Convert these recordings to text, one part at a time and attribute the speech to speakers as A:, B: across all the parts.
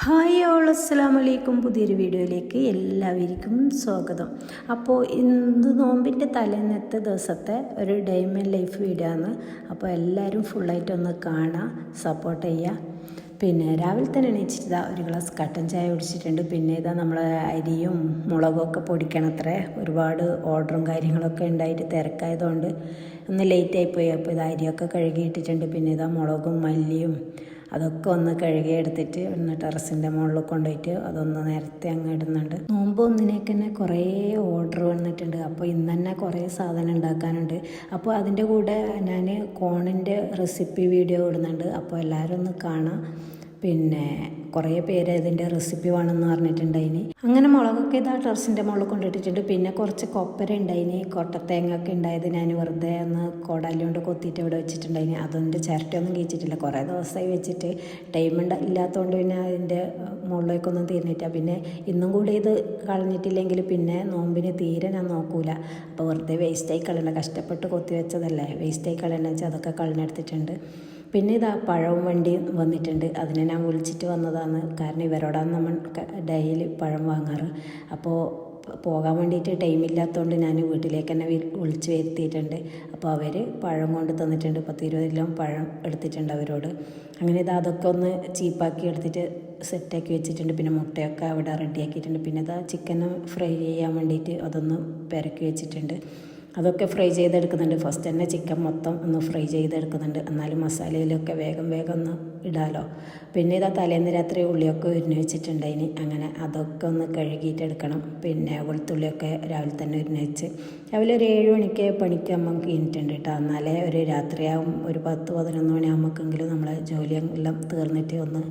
A: Hi all, അസ്സലാമു അലൈക്കും. പുതിയൊരു വീഡിയോയിലേക്ക് എല്ലാവർക്കും സ്വാഗതം. അപ്പോൾ ഇന്ന് നോമ്പിൻ്റെ തലേന്നത്തെ ദിവസത്തെ ഒരു ഡേ ഇൻ ലൈഫ് വീഡിയോ ആണ്. അപ്പോൾ എല്ലാവരും ഫുള്ളായിട്ടൊന്ന് കാണാം, സപ്പോർട്ട് ചെയ്യുക. പിന്നെ രാവിലെ തന്നെ എണീച്ചിട്ട് ഒരു ഗ്ലാസ് കട്ടൻ ചായ കുടിച്ചിട്ടുണ്ട്. പിന്നെ ഇതാ നമ്മൾ അരിയും മുളകൊക്കെ പൊടിക്കണത്രേ. ഒരുപാട് ഓർഡറും കാര്യങ്ങളൊക്കെ ഉണ്ടായിട്ട് തിരക്കായതുകൊണ്ട് ഒന്ന് ലേറ്റായിപ്പോയി. അപ്പോൾ ഇത് അരിയൊക്കെ കഴുകിയിട്ടിട്ടുണ്ട്. പിന്നെ ഇതാ മുളകും മല്ലിയും അതൊക്കെ ഒന്ന് കഴുകി എടുത്തിട്ട് ഒന്ന് ടെറസിൻ്റെ മുകളിൽ കൊണ്ടുപോയിട്ട് അതൊന്ന് നേരത്തെ അങ്ങ് ഇടുന്നുണ്ട്. നോമ്പ് ഒന്നിനേക്ക് തന്നെ കുറേ ഓർഡർ വന്നിട്ടുണ്ട്. അപ്പോൾ ഇന്ന് തന്നെ കുറേ സാധനം ഉണ്ടാക്കാനുണ്ട്. അപ്പോൾ അതിൻ്റെ കൂടെ ഞാൻ കോണിൻ്റെ റെസിപ്പി വീഡിയോ ഇടുന്നുണ്ട്. അപ്പോൾ എല്ലാവരും ഒന്ന് കാണാം. പിന്നെ കുറേ പേര് ഇതിൻ്റെ റെസിപ്പി വേണമെന്ന് പറഞ്ഞിട്ടുണ്ടായിന്. അങ്ങനെ മുളകൊക്കെ ഇതാ ടെറസിൻ്റെ മുകളിൽ കൊണ്ടിട്ടിട്ടുണ്ട്. പിന്നെ കുറച്ച് കൊപ്പര ഉണ്ടായിന്, കൊട്ടത്തേങ്ങൊക്കെ ഉണ്ടായത് ഞാൻ വെറുതെ ഒന്ന് കോടാലി കൊണ്ട് കൊത്തിയിട്ട് ഇവിടെ വെച്ചിട്ടുണ്ടായിന്. അതുകൊണ്ട് ചിരട്ടയൊന്നും കഴിച്ചിട്ടില്ല. കുറേ ദിവസമായി വെച്ചിട്ട് ടൈം ഇല്ലാത്തതുകൊണ്ട് പിന്നെ അതിൻ്റെ മുകളിലേക്കൊന്നും തീർന്നില്ല. പിന്നെ ഇന്നും കൂടി ഇത് കളഞ്ഞിട്ടില്ലെങ്കിൽ പിന്നെ നോമ്പിന് തീരെ ഞാൻ നോക്കൂല. അപ്പോൾ വെറുതെ വേസ്റ്റായി കളയണ്ട, കഷ്ടപ്പെട്ട് കൊത്തി വെച്ചതല്ലേ, വേസ്റ്റായി കളയണമെന്ന് വെച്ചാൽ അതൊക്കെ കളഞ്ഞെടുത്തിട്ടുണ്ട്. പിന്നെ ഇതാ പഴവും വണ്ടി വന്നിട്ടുണ്ട്. അതിനെ ഞാൻ വിളിച്ചിട്ട് വന്നതാണ്. കാരണം ഇവരോടാണ് നമ്മൾ ഡെയിലി പഴം വാങ്ങാറ്. അപ്പോൾ പോകാൻ വേണ്ടിയിട്ട് ടൈമില്ലാത്തതുകൊണ്ട് ഞാൻ വീട്ടിലേക്ക് തന്നെ വിളിച്ച് വരുത്തിയിട്ടുണ്ട്. അപ്പോൾ അവർ പഴം കൊണ്ട് തന്നിട്ടുണ്ട്. 10-20 കിലോ പഴം എടുത്തിട്ടുണ്ട് അവരോട്. അങ്ങനെ ഇതാ അതൊക്കെ ഒന്ന് ചീപ്പാക്കി എടുത്തിട്ട് സെറ്റാക്കി വെച്ചിട്ടുണ്ട്. പിന്നെ മുട്ടയൊക്കെ അവിടെ റെഡിയാക്കിയിട്ടുണ്ട്. പിന്നെ ഇതാ ചിക്കൻ ഫ്രൈ ചെയ്യാൻ വേണ്ടിയിട്ട് അതൊന്ന് പെരക്കി വെച്ചിട്ടുണ്ട്. അതൊക്കെ ഫ്രൈ ചെയ്തെടുക്കുന്നുണ്ട്. ഫസ്റ്റ് തന്നെ ചിക്കൻ മൊത്തം ഒന്ന് ഫ്രൈ ചെയ്തെടുക്കുന്നുണ്ട്. എന്നാലും മസാലയിലൊക്കെ വേഗം ഒന്ന് ഇടാലോ. പിന്നെ ഇതാ തലേന്ന് രാത്രി ഉള്ളിയൊക്കെ ഉരിഞ്ഞ് വെച്ചിട്ടുണ്ടായിന്. അങ്ങനെ അതൊക്കെ ഒന്ന് കഴുകിയിട്ടെടുക്കണം. പിന്നെ വെളുത്തുള്ളിയൊക്കെ രാവിലെ തന്നെ ഉരിഞ്ഞ് വെച്ച് രാവിലെ ഒരു 7 മണിക്ക് പണിക്ക് നമുക്ക് കഴിഞ്ഞിട്ടുണ്ട് കേട്ടോ. എന്നാലേ ഒരു രാത്രിയാവും ഒരു 10-11 മണിയാകുമ്പോഴെങ്കിലും നമ്മളെ ജോലിയെല്ലാം തീർന്നിട്ട് ഒന്ന്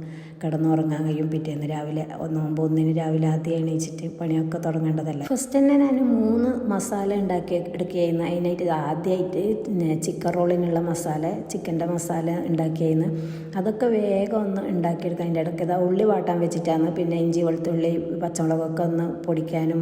A: കിടന്നുറങ്ങാൻ കഴിയും. പിറ്റേന്ന് രാവിലെ നോമ്പ് ഒന്നിന് രാവിലെ ആദ്യം എണീച്ചിട്ട് പണിയൊക്കെ തുടങ്ങേണ്ടതല്ലേ. ഫസ്റ്റ് തന്നെ ഞാൻ 3 മസാല ഉണ്ടാക്കി എടുക്കുകയായിരുന്നു. അതിനായിട്ട് ആദ്യമായിട്ട് ചിക്കൻ റോളിനുള്ള മസാല, ചിക്കൻ്റെ മസാല ഉണ്ടാക്കിയായിരുന്നു. അതൊക്കെ വേഗം ഒന്ന് ഉണ്ടാക്കിയെടുക്കുക. അതിൻ്റെ ഇടയ്ക്ക് ഇതാ ഉള്ളി വാട്ടാൻ വെച്ചിട്ടാണ്. പിന്നെ ഇഞ്ചി വെളുത്തുള്ളി പച്ചമുളകൊക്കെ ഒന്ന് പൊടിക്കാനും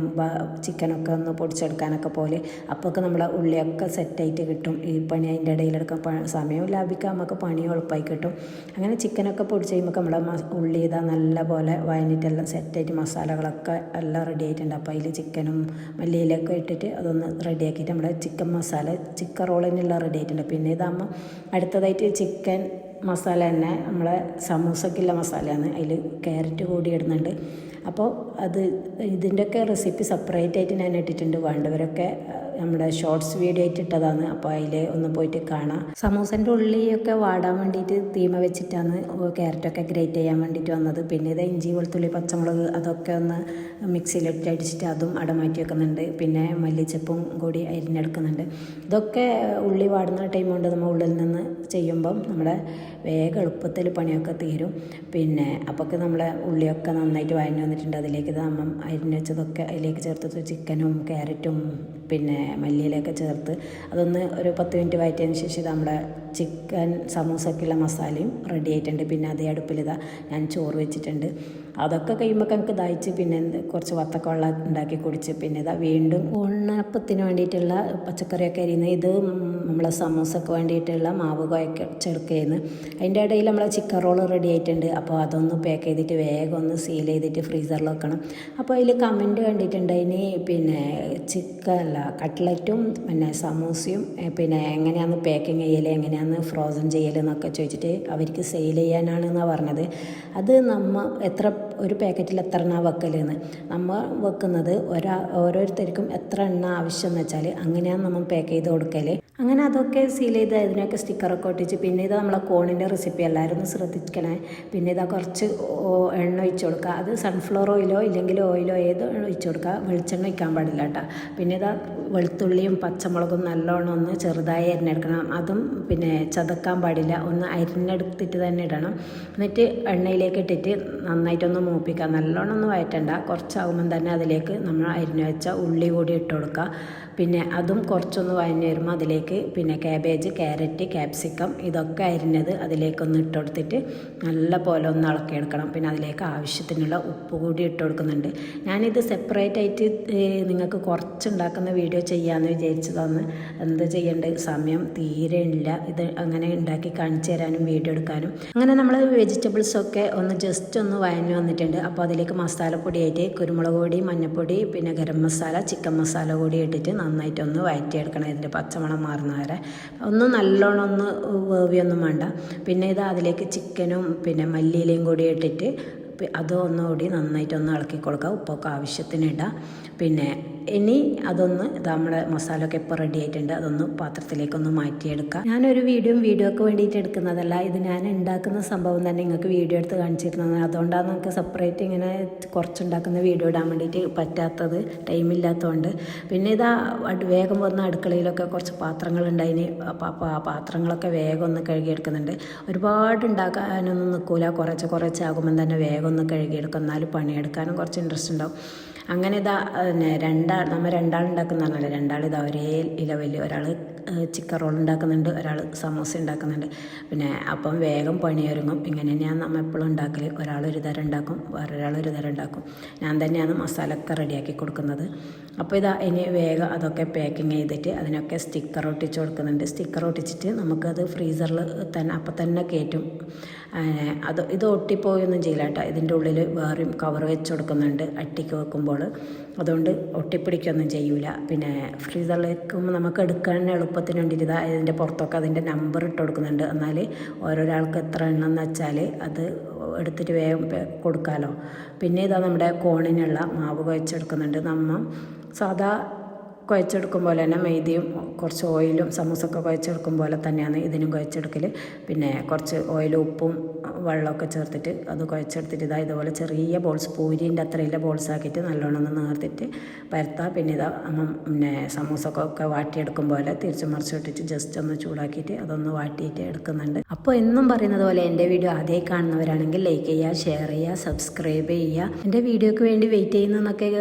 A: ചിക്കനൊക്കെ ഒന്ന് പൊടിച്ചെടുക്കാനൊക്കെ പോലെ. അപ്പോഴൊക്കെ നമ്മളെ ഉള്ളിയൊക്കെ സെറ്റായിട്ട് കിട്ടും. ഈ പണി അതിൻ്റെ ഇടയിലെടുക്കാൻ സമയവും ലാഭിക്കാം, നമുക്ക് പണിയും എളുപ്പമായി കിട്ടും. അങ്ങനെ ചിക്കനൊക്കെ പൊടിച്ച് കഴിയുമ്പോൾ നമ്മളെ ഉള്ളി ഇതാ നല്ല പോലെ വഴഞ്ഞിട്ടെല്ലാം സെറ്റായിട്ട് മസാലകളൊക്കെ എല്ലാം റെഡി ആയിട്ടുണ്ട്. അപ്പോൾ അതിൽ ചിക്കനും മല്ലിയിലൊക്കെ ഇട്ടിട്ട് അതൊന്ന് റെഡിയാക്കിയിട്ട് നമ്മുടെ ചിക്കൻ മസാല, ചിക്കൻ റോളിനുള്ള റെഡി ആയിട്ടുണ്ട്. പിന്നെ ഇതാകുമ്പോൾ അടുത്തതായിട്ട് ചിക്കൻ മസാല തന്നെ നമ്മളെ സമൂസക്കുള്ള മസാലയാണ്. അതിൽ ക്യാരറ്റ് കൂടി ഇടുന്നുണ്ട്. അപ്പോൾ ഇതിൻ്റെയൊക്കെ റെസിപ്പി സെപ്പറേറ്റ് ആയിട്ട് ഞാൻ ഇട്ടിട്ടുണ്ട്. വേണ്ടവരൊക്കെ നമ്മുടെ ഷോർട്സ് വീഡിയോ ആയിട്ട് ഇട്ടതാണ്. അപ്പോൾ അതിൽ ഒന്ന് പോയിട്ട് കാണാം. സമൂസൻ്റെ ഉള്ളിയൊക്കെ വാടാൻ വേണ്ടിയിട്ട് തീമ വെച്ചിട്ടാണ് ക്യാരറ്റൊക്കെ ഗ്രേറ്റ് ചെയ്യാൻ വേണ്ടിയിട്ട് വന്നത്. പിന്നെ ഇത് ഇഞ്ചി വെളുത്തുള്ളി പച്ചമുളക് അതൊക്കെ ഒന്ന് മിക്സിയിലിട്ട് അടിച്ചിട്ട് അതും അടമാറ്റി വെക്കുന്നുണ്ട്. പിന്നെ മല്ലിച്ചപ്പും കൂടി അരിഞ്ഞെടുക്കുന്നുണ്ട്. ഇതൊക്കെ ഉള്ളി വാടുന്ന ടൈം കൊണ്ട് നമ്മൾ ഉള്ളിൽ നിന്ന് ചെയ്യുമ്പം നമ്മുടെ വേഗം എളുപ്പത്തിൽ പണിയൊക്കെ തീരും. പിന്നെ അപ്പോഴൊക്കെ നമ്മളെ ഉള്ളിയൊക്കെ നന്നായിട്ട് വഴഞ്ഞു വന്നിട്ടുണ്ട്. അതിലേക്ക് നമ്മൾ അരിഞ്ഞ് വെച്ചതൊക്കെ അതിലേക്ക് ചേർത്ത് ചിക്കനും ക്യാരറ്റും പിന്നെ മല്ലിയിലൊക്കെ ചേർത്ത് അതൊന്ന് ഒരു 10 മിനിറ്റ് വഴറ്റിയതിന് ശേഷം നമ്മുടെ ചിക്കൻ സമൂസക്കുള്ള മസാലയും റെഡി ആയിട്ടുണ്ട്. പിന്നെ അതേ അടുപ്പിലിതാ ഞാൻ ചോറ് വെച്ചിട്ടുണ്ട്. അതൊക്കെ കഴിയുമ്പോൾ എനിക്ക് ദാഹിച്ച് പിന്നെ കുറച്ച് വത്തക്കവെള്ളം ഉണ്ടാക്കി കുടിച്ച് പിന്നെ ഇതാ വീണ്ടും ഉണ്ണപ്പത്തിന് വേണ്ടിയിട്ടുള്ള പച്ചക്കറിയൊക്കെ അരിയുന്നത്. ഇത് നമ്മളെ സമൂസക്ക് വേണ്ടിയിട്ടുള്ള മാവ് കുഴച്ചെടുക്കുകയെന്ന്. അതിൻ്റെ ഇടയിൽ നമ്മളെ ചിക്കൻ റോൾ റെഡി ആയിട്ടുണ്ട്. അപ്പോൾ അതൊന്ന് പാക്ക് ചെയ്തിട്ട് വേഗം ഒന്ന് സീൽ ചെയ്തിട്ട് ഫ്രീസറിൽ വെക്കണം. അപ്പോൾ അതിൽ കമൻറ്റ് കണ്ടിട്ടുണ്ട്, അതിന് പിന്നെ ചിക്കൻ കട്ട്ലറ്റും പിന്നെ സമൂസയും പിന്നെ എങ്ങനെയാണ് പാക്കിങ് ചെയ്യൽ, എങ്ങനെയാണ് ഫ്രോസൺ ചെയ്യൽ എന്നൊക്കെ ചോദിച്ചിട്ട് അവർക്ക് സെയിൽ ചെയ്യാനാണെന്നാണ് പറഞ്ഞത്. അത് ഒരു പാക്കറ്റിൽ എത്ര എണ്ണ വെക്കലെന്ന് നമ്മൾ വെക്കുന്നത് ഓരോരുത്തർക്കും എത്ര എണ്ണ ആവശ്യം എന്ന് വെച്ചാൽ അങ്ങനെയാണ് നമ്മൾ പാക്ക് ചെയ്ത് കൊടുക്കൽ. അങ്ങനെ അതൊക്കെ സീൽ ചെയ്ത് അതിനൊക്കെ സ്റ്റിക്കറൊക്കെ ഒട്ടിച്ച് പിന്നെ ഇത് നമ്മളെ കോണിൻ്റെ റെസിപ്പി എല്ലാവരും ഒന്ന് ശ്രദ്ധിക്കണേ. പിന്നെ ഇതാ കുറച്ച് എണ്ണ ഒഴിച്ച് കൊടുക്കുക. അത് സൺഫ്ലവർ ഓയിലോ ഇല്ലെങ്കിൽ ഓയിലോ ഏതോ ഒഴിച്ച് കൊടുക്കുക. വെളിച്ചെണ്ണ ഒഴിക്കാൻ പാടില്ല കേട്ടോ. പിന്നെ ഇതാ വെളുത്തുള്ളിയും പച്ചമുളകും നല്ലോണം ഒന്ന് ചെറുതായി അരിഞ്ഞെടുക്കണം. അതും പിന്നെ ചതക്കാൻ പാടില്ല, ഒന്ന് അരിഞ്ഞെടുത്തിട്ട് തന്നെ ഇടണം. എന്നിട്ട് എണ്ണയിലേക്ക് ഇട്ടിട്ട് നന്നായിട്ടൊന്ന് മൂപ്പിക്കുക. നല്ലോണം ഒന്നും വഴറ്റണ്ട. കുറച്ചാകുമ്പം തന്നെ അതിലേക്ക് നമ്മൾ അരിഞ്ഞു വെച്ച ഉള്ളി കൂടി ഇട്ട് കൊടുക്കുക. പിന്നെ അതും കുറച്ചൊന്ന് വഴഞ്ഞ് വരുമ്പോൾ അതിലേക്ക് പിന്നെ കാബേജ്, ക്യാരറ്റ്, ക്യാപ്സിക്കം ഇതൊക്കെ അരിഞ്ഞത് അതിലേക്കൊന്ന് ഇട്ട് കൊടുത്തിട്ട് നല്ല പോലെ ഒന്ന് ഇളക്കിയെടുക്കണം. പിന്നെ അതിലേക്ക് ആവശ്യത്തിനുള്ള ഉപ്പ് കൂടി ഇട്ട് കൊടുക്കുന്നുണ്ട്. ഞാനിത് സെപ്പറേറ്റ് ആയിട്ട് നിങ്ങൾക്ക് കുറച്ചുണ്ടാക്കുന്ന വീഡിയോ ചെയ്യാമെന്ന് വിചാരിച്ചതാണ്. എന്ത് ചെയ്യേണ്ടത്, സമയം തീരെ ഇല്ല ഇത് അങ്ങനെ ഉണ്ടാക്കി കാണിച്ചു തരാനും വീഡിയോ എടുക്കാനും. അങ്ങനെ നമ്മൾ വെജിറ്റബിൾസൊക്കെ ഒന്ന് ജസ്റ്റ് ഒന്ന് വഴഞ്ഞ് വന്നിട്ടുണ്ട്. അപ്പോൾ അതിലേക്ക് മസാലപ്പൊടിയായിട്ട് കുരുമുളക് പൊടി, മഞ്ഞൾപ്പൊടി, പിന്നെ ഗരം മസാല, ചിക്കൻ മസാല കൂടി ഇട്ടിട്ട് നന്നായിട്ടൊന്ന് വഴറ്റിയെടുക്കണം. ഇതിൻ്റെ പച്ചമണം മാറുന്ന വരെ ഒന്ന് നല്ലോണം ഒന്ന് വേവിയൊന്നും വേണ്ട. പിന്നെ ഇത് അതിലേക്ക് ചിക്കനും പിന്നെ മല്ലിയിലയും കൂടി ഇട്ടിട്ട് അതൊന്നുകൂടി നന്നായിട്ടൊന്ന് ഇളക്കി കൊടുക്കുക. ഉപ്പൊക്കെ ആവശ്യത്തിന് ഇടാം. പിന്നെ ഇനി അതൊന്ന് നമ്മുടെ മസാലയൊക്കെ ഇപ്പോൾ റെഡി ആയിട്ടുണ്ട്. അതൊന്ന് പാത്രത്തിലേക്കൊന്ന് മാറ്റിയെടുക്കാം. ഞാനൊരു വീഡിയോക്ക് വേണ്ടിയിട്ട് എടുക്കുന്നതല്ല, ഇത് ഞാൻ ഉണ്ടാക്കുന്ന സംഭവം തന്നെ നിങ്ങൾക്ക് വീഡിയോ എടുത്ത് കാണിച്ചിരുന്നത്. അതുകൊണ്ടാണ് നമുക്ക് സെപ്പറേറ്റ് ഇങ്ങനെ കുറച്ചുണ്ടാക്കുന്ന വീഡിയോ ഇടാൻ വേണ്ടിയിട്ട് പറ്റാത്തത്, ടൈമില്ലാത്തതുകൊണ്ട്. പിന്നെ ഇതാ വേഗം വന്ന അടുക്കളയിലൊക്കെ കുറച്ച് പാത്രങ്ങളുണ്ടായിന്. അപ്പോൾ ആ പാത്രങ്ങളൊക്കെ വേഗം ഒന്ന് കഴുകിയെടുക്കുന്നുണ്ട്. ഒരുപാട് ഉണ്ടാക്കാനൊന്നും നിൽക്കില്ല, കുറച്ച് ആകുമ്പം തന്നെ വേഗം ഒന്ന് കഴുകിയെടുക്കും. എന്നാലും പണിയെടുക്കാനും കുറച്ച് ഇൻട്രസ്റ്റ് ഉണ്ടാവും. അങ്ങനെ ഇതാ നമ്മൾ രണ്ടാളുണ്ടാക്കുന്നതാണല്ലോ, രണ്ടാളിതാ ഒരേ ലെവലിൽ, ഒരാൾ ചിക്കൻ റോൾ ഉണ്ടാക്കുന്നുണ്ട്, ഒരാൾ സമോസ ഉണ്ടാക്കുന്നുണ്ട്. പിന്നെ അപ്പം വേഗം പണിയൊരുങ്ങും. ഇങ്ങനെ തന്നെയാണ് നമ്മൾ എപ്പോഴും ഉണ്ടാക്കൽ. ഒരാളൊരു തരം ഉണ്ടാക്കും, വേറൊരാളൊരു തരം ഉണ്ടാക്കും. ഞാൻ തന്നെയാണ് മസാലയൊക്കെ റെഡിയാക്കി കൊടുക്കുന്നത്. അപ്പോൾ ഇതാ ഇനി വേഗം അതൊക്കെ പാക്കിങ് ചെയ്തിട്ട് അതിനൊക്കെ സ്റ്റിക്കർ ഒട്ടിച്ച് കൊടുക്കുന്നുണ്ട്. സ്റ്റിക്കർ ഒട്ടിച്ചിട്ട് നമുക്കത് ഫ്രീസറിൽ തന്നെ അപ്പം തന്നെ കയറ്റും. ഇത് ഒട്ടിപ്പോയൊന്നും ചെയ്യില്ല കേട്ടോ. ഇതിൻ്റെ ഉള്ളിൽ വേറെയും കവർ വെച്ച് കൊടുക്കുന്നുണ്ട് അട്ടിക്ക് വെക്കുമ്പോൾ. അതുകൊണ്ട് ഒട്ടിപ്പിടിക്കൊന്നും ചെയ്യൂല. പിന്നെ ഫ്രീസറിലേക്ക് നമുക്ക് എടുക്കാൻ എളുപ്പത്തിന് വേണ്ടിയിട്ട് ഇതാ ഇതിൻ്റെ പുറത്തൊക്കെ അതിൻ്റെ നമ്പർ ഇട്ട് കൊടുക്കുന്നുണ്ട്. എന്നാൽ ഓരോരാൾക്ക് എത്ര എണ്ണം എന്ന് വെച്ചാൽ അത് എടുത്തിട്ട് വേഗം കൊടുക്കാമല്ലോ. പിന്നെ ഇതാ നമ്മുടെ കോണിനുള്ള മാവ് കുഴച്ചെടുക്കുന്നുണ്ട്. നമ്മൾ സാധാ കുഴച്ചെടുക്കും പോലെ തന്നെ മൈദയും കുറച്ച് ഓയിലും സമൂസൊക്കെ കുഴച്ചെടുക്കും പോലെ തന്നെയാണ് ഇതിനും കുഴച്ചെടുക്കൽ. പിന്നെ കുറച്ച് ഓയിലും ഉപ്പും വെള്ളമൊക്കെ ചേർത്തിട്ട് അത് കുഴച്ചെടുത്തിട്ട് ഇതാ ഇതുപോലെ ചെറിയ ബോൾസ്, പൂരിൻ്റെ അത്രയുള്ള ബോൾസ് ആക്കിയിട്ട് നല്ലോണം ഒന്ന് നേർത്തിട്ട് പരത്താം. പിന്നെ ഇതാ പിന്നെ സമൂസൊക്കെ വാട്ടിയെടുക്കും പോലെ തിരിച്ചു മറിച്ചിട്ടിട്ട് ജസ്റ്റ് ഒന്ന് ചൂടാക്കിയിട്ട് അതൊന്ന് വാട്ടിയിട്ട് എടുക്കുന്നുണ്ട്. അപ്പോൾ എന്നും പറയുന്നത് പോലെ എൻ്റെ വീഡിയോ ആദ്യമായി കാണുന്നവരാണെങ്കിൽ ലൈക്ക് ചെയ്യുക, ഷെയർ ചെയ്യുക, സബ്സ്ക്രൈബ് ചെയ്യുക. എൻ്റെ വീഡിയോയ്ക്ക് വേണ്ടി വെയിറ്റ് ചെയ്യുന്നതെന്നൊക്കെ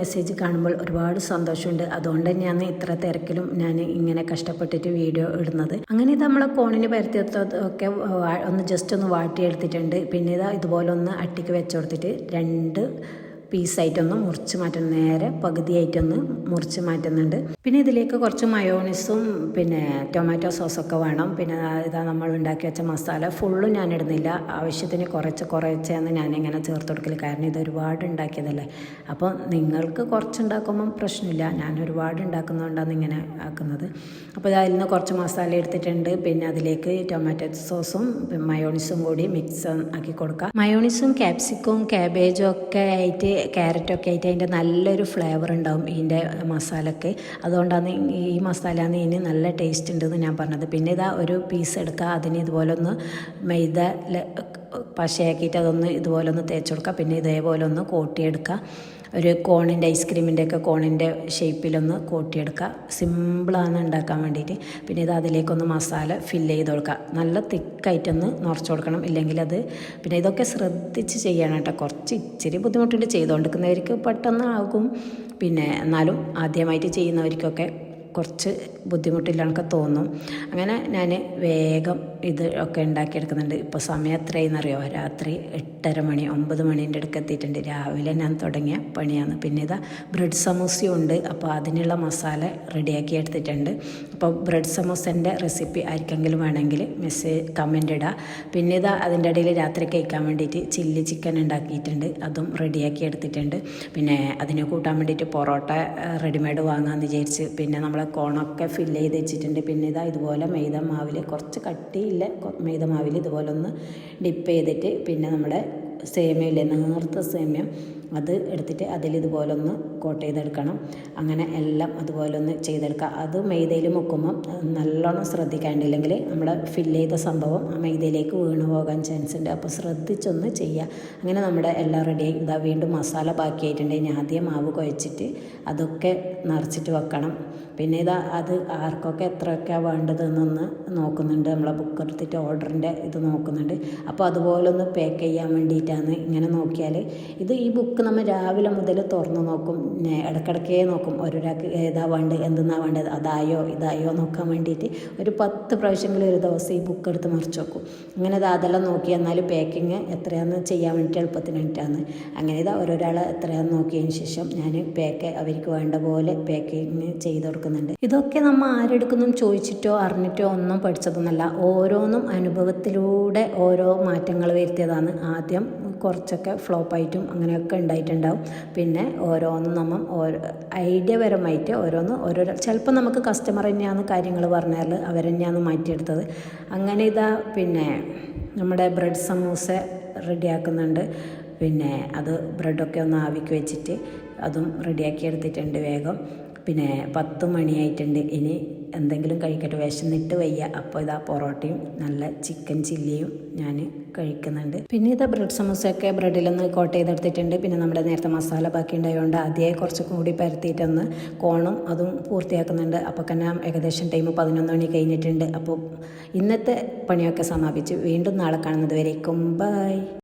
A: മെസ്സേജ് കാണുമ്പോൾ ഒരുപാട് സന്തോഷമുണ്ട്. അതുകൊണ്ട് തന്നെയാണ് ഇത്ര തിരക്കിലും ഞാൻ ഇങ്ങനെ കഷ്ടപ്പെട്ടിട്ട് വീഡിയോ ഇടുന്നത്. അങ്ങനെ ഇത് നമ്മളെ കോണിന് പരത്തിയതൊക്കെ ഒന്ന് ജസ്റ്റ് ഒന്ന് വാട്ടിയെടുത്തിട്ടുണ്ട്. പിന്നെ ഇതുപോലെ ഒന്ന് അട്ടിക്ക് വെച്ച് കൊടുത്തിട്ട് 2 പീസായിട്ടൊന്ന് മുറിച്ച് മാറ്റുന്നു. നേരെ പകുതിയായിട്ടൊന്ന് മുറിച്ച് മാറ്റുന്നുണ്ട്. പിന്നെ ഇതിലേക്ക് കുറച്ച് മയോണീസും പിന്നെ ടൊമാറ്റോ സോസൊക്കെ വേണം. പിന്നെ ഇതാ നമ്മൾ ഉണ്ടാക്കി വെച്ച മസാല ഫുള്ളും ഞാൻ ഇടുന്നില്ല, ആവശ്യത്തിന് കുറച്ചാണ് ഞാനിങ്ങനെ ചേർത്ത് കൊടുക്കൽ. കാരണം ഇത് ഒരുപാട് ഉണ്ടാക്കിയതല്ലേ. അപ്പോൾ നിങ്ങൾക്ക് കുറച്ചുണ്ടാക്കുമ്പം പ്രശ്നമില്ല, ഞാൻ ഒരുപാട് ഉണ്ടാക്കുന്നതുകൊണ്ടാണ് ഇങ്ങനെ ആക്കുന്നത്. അപ്പോൾ അതിൽ നിന്ന് കുറച്ച് മസാല എടുത്തിട്ടുണ്ട്. പിന്നെ അതിലേക്ക് ടൊമാറ്റോ സോസും മയോണീസും കൂടി മിക്സ് ആക്കി കൊടുക്കുക. മയോണീസും ക്യാപ്സിക്കവും ക്യാബേജും ഒക്കെ ആയിട്ട് ക്യാരറ്റൊക്കെ ആയിട്ട് അതിൻ്റെ നല്ലൊരു ഫ്ലേവർ ഉണ്ടാവും ഇതിൻ്റെ മസാലയ്ക്ക്. അതുകൊണ്ടാണ് ഈ മസാലയാണ് ഇതിന് നല്ല ടേസ്റ്റ് ഉണ്ടെന്ന് ഞാൻ പറഞ്ഞത്. പിന്നെ ഇതാ ഒരു പീസ് എടുക്കുക, അതിന് ഇതുപോലെ ഒന്ന് മൈദ പശയാക്കിയിട്ട് അതൊന്ന് ഇതുപോലെ ഒന്ന് തേച്ച് കൊടുക്കുക. പിന്നെ ഇതേപോലെ ഒന്ന് കോട്ടിയെടുക്കുക. ഒരു കോണിൻ്റെ ഐസ്ക്രീമിൻ്റെയൊക്കെ കോണിൻ്റെ ഷേപ്പിലൊന്ന് കോട്ടിയെടുക്കുക. സിമ്പിളാണ് ഉണ്ടാക്കാൻ വേണ്ടിയിട്ട്. പിന്നെ ഇത് അതിലേക്കൊന്ന് മസാല ഫില്ല് ചെയ്ത് കൊടുക്കുക. നല്ല തിക്കായിട്ടൊന്ന് നിറച്ച് കൊടുക്കണം, ഇല്ലെങ്കിൽ അത് പിന്നെ ഇതൊക്കെ ശ്രദ്ധിച്ച് ചെയ്യണം കേട്ടോ. ഇച്ചിരി ബുദ്ധിമുട്ടുണ്ട്, ചെയ്തുകൊണ്ടിരിക്കുന്നവർക്ക് പെട്ടെന്ന് ആകും. പിന്നെ എന്നാലും ആദ്യമായിട്ട് ചെയ്യുന്നവർക്കൊക്കെ കുറച്ച് ബുദ്ധിമുട്ടില്ലാന്നൊക്കെ തോന്നും. അങ്ങനെ ഞാൻ വേഗം ഇത് ഒക്കെ ഉണ്ടാക്കിയെടുക്കുന്നുണ്ട്. ഇപ്പോൾ സമയം എത്രയെന്നറിയോ? രാത്രി 8:30 മണി 9 മണീൻ്റെ അടുക്ക് എത്തിയിട്ടുണ്ട്. രാവിലെ ഞാൻ തുടങ്ങിയ പണിയാണ്. പിന്നെ ഇതാ ബ്രെഡ് സമൂസയും ഉണ്ട്. അപ്പോൾ അതിനുള്ള മസാല റെഡിയാക്കി എടുത്തിട്ടുണ്ട്. അപ്പോൾ ബ്രെഡ് സമൂസൻ്റെ റെസിപ്പി ആർക്കെങ്കിലും വേണമെങ്കിൽ കമൻ്റ് ഇടുക. പിന്നെ ഇതാ അതിൻ്റെ ഇടയിൽ രാത്രി കഴിക്കാൻ വേണ്ടിയിട്ട് ചില്ലി ചിക്കൻ ഉണ്ടാക്കിയിട്ടുണ്ട്, അതും റെഡിയാക്കി എടുത്തിട്ടുണ്ട്. പിന്നെ അതിന് കൂട്ടാൻ വേണ്ടിയിട്ട് പൊറോട്ട റെഡിമെയ്ഡ് വാങ്ങാമെന്ന് വിചാരിച്ച് പിന്നെ നമ്മൾ കോണൊക്കെ ഫില്ല് ചെയ്ത് വെച്ചിട്ടുണ്ട്. പിന്നെ ഇതാ ഇതുപോലെ മൈദ മാവിൽ കുറച്ച് കട്ടിയില്ല മൈദ മാവിൽ ഇതുപോലെ ഒന്ന് ഡിപ്പ് ചെയ്തിട്ട് പിന്നെ നമ്മുടെ സേമിയയില്ലേ, നേർത്ത സേമിയ, അത് എടുത്തിട്ട് അതിലിതുപോലെ ഒന്ന് കോട്ട് ചെയ്തെടുക്കണം. അങ്ങനെ എല്ലാം അതുപോലെ ഒന്ന് ചെയ്തെടുക്കുക. അത് മൈദയിൽ മുക്കുമ്പം നല്ലോണം ശ്രദ്ധിക്കാണ്ടില്ലെങ്കിൽ നമ്മൾ ഫില്ല് ചെയ്ത സംഭവം ആ മൈദയിലേക്ക് വീണ് പോകാൻ ചാൻസ് ഉണ്ട്. അപ്പോൾ ശ്രദ്ധിച്ചൊന്ന് ചെയ്യുക. അങ്ങനെ നമ്മുടെ എല്ലാം റെഡിയായി. ഇതാ വീണ്ടും മസാല ബാക്കിയായിട്ടുണ്ട്. ഇനി ആദ്യം മാവ് കുഴച്ചിട്ട് അതൊക്കെ നിറച്ചിട്ട് വെക്കണം. പിന്നെ അത് ആർക്കൊക്കെ എത്രയൊക്കെയാണ് വേണ്ടതെന്നൊന്ന് നോക്കുന്നുണ്ട്. നമ്മളെ ബുക്ക് എടുത്തിട്ട് ഓർഡറിൻ്റെ ഇത് നോക്കുന്നുണ്ട്. അപ്പോൾ അതുപോലെ ഒന്ന് പാക്ക് ചെയ്യാൻ വേണ്ടിയിട്ട് വേണ്ടിയിട്ടാണ്. ഇങ്ങനെ നോക്കിയാൽ ഈ ബുക്ക് നമ്മൾ രാവിലെ മുതൽ തുറന്ന് നോക്കും, ഇടയ്ക്കിടയ്ക്കേ നോക്കും ഓരോരാൾക്ക് ഏതാ വേണ്ടത്, എന്തെന്നാ വേണ്ടത്, അതായോ ഇതായോ നോക്കാൻ വേണ്ടിയിട്ട് ഒരു 10 പ്രാവശ്യമെങ്കിലും ഒരു ദിവസം ഈ ബുക്ക് എടുത്ത് മറിച്ച് നോക്കും. അങ്ങനെ അതെല്ലാം നോക്കി. എന്നാലും പാക്കിങ് എത്രയാണെന്ന് ചെയ്യാൻ വേണ്ടിയിട്ട് എളുപ്പത്തിന് വേണ്ടിയിട്ടാണ്. അങ്ങനെ ഓരോരാൾ എത്രയാണെന്ന് നോക്കിയതിന് ശേഷം ഞാൻ അവർക്ക് വേണ്ട പോലെ പാക്കിങ് ചെയ്ത് കൊടുക്കുന്നുണ്ട്. ഇതൊക്കെ നമ്മൾ ആരെടുക്കുന്നും ചോദിച്ചിട്ടോ അറിഞ്ഞിട്ടോ ഒന്നും പഠിച്ചതൊന്നുമല്ല, ഓരോന്നും അനുഭവത്തിലൂടെ ഓരോ മാറ്റങ്ങൾ വരുത്തിയതാണ്. ആദ്യം കുറച്ചൊക്കെ ഫ്ലോപ്പായിട്ടും അങ്ങനെയൊക്കെ ഉണ്ടായിട്ടുണ്ടാവും. പിന്നെ ഓരോന്നും നമ്മൾ ഐഡിയപരമായിട്ട് ഓരോരോ ചിലപ്പോൾ നമുക്ക് കസ്റ്റമർ തന്നെയാണ് കാര്യങ്ങൾ പറഞ്ഞാൽ അവർ തന്നെയാണ് മാറ്റിയെടുത്തത്. അങ്ങനെ പിന്നെ നമ്മുടെ ബ്രെഡ് സമൂസ റെഡിയാക്കുന്നുണ്ട്. പിന്നെ അത് ബ്രെഡൊക്കെ ഒന്ന് ആവിക്ക് വെച്ചിട്ട് അതും റെഡിയാക്കി എടുത്തിട്ടുണ്ട് വേഗം. പിന്നെ 10 മണിയായിട്ടുണ്ട്. ഇനി എന്തെങ്കിലും കഴിക്കട്ടെ, വിശന്നിട്ട് വയ്യ. അപ്പോൾ പൊറോട്ടയും നല്ല ചിക്കൻ ചില്ലിയും ഞാൻ കഴിക്കുന്നുണ്ട്. പിന്നെ ബ്രെഡ് സമൂസയൊക്കെ ബ്രെഡിലൊന്ന് കോട്ട് ചെയ്തെടുത്തിട്ടുണ്ട്. പിന്നെ നമ്മുടെ നേരത്തെ മസാല ബാക്കി ഉണ്ടായതുകൊണ്ട് അതേ കുറച്ച് കൂടി പരത്തിയിട്ടൊന്ന് കോണും അതും പൂർത്തിയാക്കുന്നുണ്ട്. അപ്പോൾ തന്നെ ഏകദേശം ടൈം 11 മണി കഴിഞ്ഞിട്ടുണ്ട്. അപ്പോൾ ഇന്നത്തെ പണിയൊക്കെ സമാപിച്ച് വീണ്ടും നാളെ കാണുന്നത് വരേക്കും ബൈ.